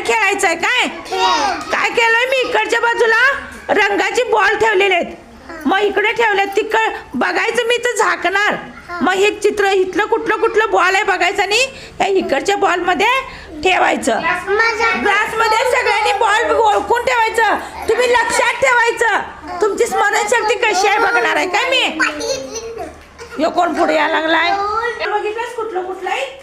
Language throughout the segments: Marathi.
खेळायचंय काय काय केलंय मी इकडच्या बाजूला रंगाची बॉल ठेवलेले आहेत मग इकडे ठेवलेत तिकड बघायचं मी तर झाकणार मग हे चित्र इथलं कुठलं बॉल आहे बघायचं आणि या इकडच्या बॉल मध्ये ठेवायचं ग्लास मध्ये सगळ्यांनी बॉल ओळखून ठेवायचं तुम्ही लक्षात ठेवायचं तुमची स्मरणशक्ती कशी आहे बघणार आहे काय मी यो कोण पुढे यायला लागलाय बघितलंस कुठलं आहे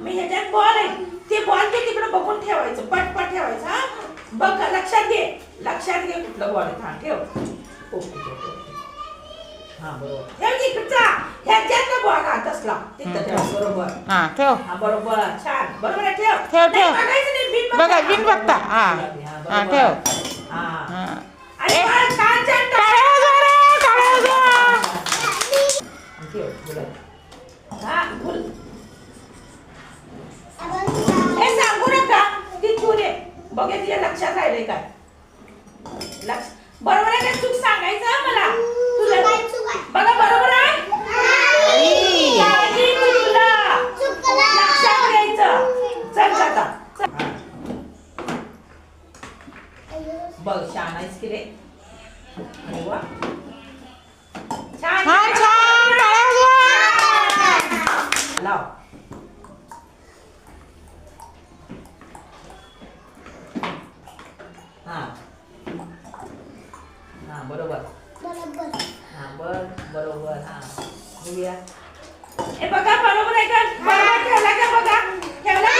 मी ह्याच्यात बॉल आहे ते बॉल ते तिकडे बघून ठेवायचं पटपट ठेवायचं हा बघ लक्षात घे कुठलं बॉल आहे ठेव हा बरोबर ठेव इकडचा ह्याच्यातला बॉल हात असला तिथं ठेव बरोबर हा ठेव हा बरोबर छान बरोबर आहे ठेव ठेव बघायचं नाही बघा बिन बघता हा हा ठेव हा हा अरे छान छान ठेव हा बोल हे सांगू नका ती पुरे बघे तिला लक्षात राहिलंय काय लक्ष बरोबर आहे का चूक सांगायचं मला तुला बघा बरोबर आहे लक्षात घ्यायचं चल आता बघ छान आहेस की रे अरे वा छान लाव हा बरोबर हा बरोबर हा बघूया हे बघा बरोबर आहे का बरोबर ठेवला का बघा ठेवला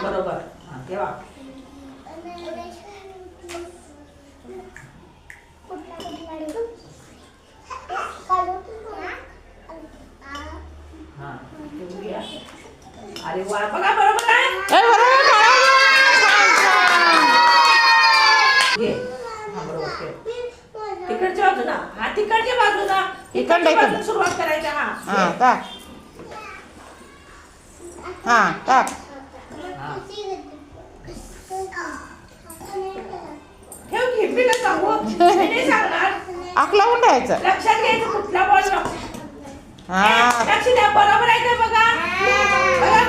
बरोबर हा ठेवा हा बघूया अरे वा बघा बरोबर आहे तिकडच्या बाजूला हा तिकडच्या बाजूला इकडे सुरुवात करायची हा टाक हा टाक ठेव घेतली का सांगू नाही सांगणार आख लावून ठेवायचं लक्षात घ्यायचं कुठला बॉल हा लक्ष द्या बरोबर आहे का बघा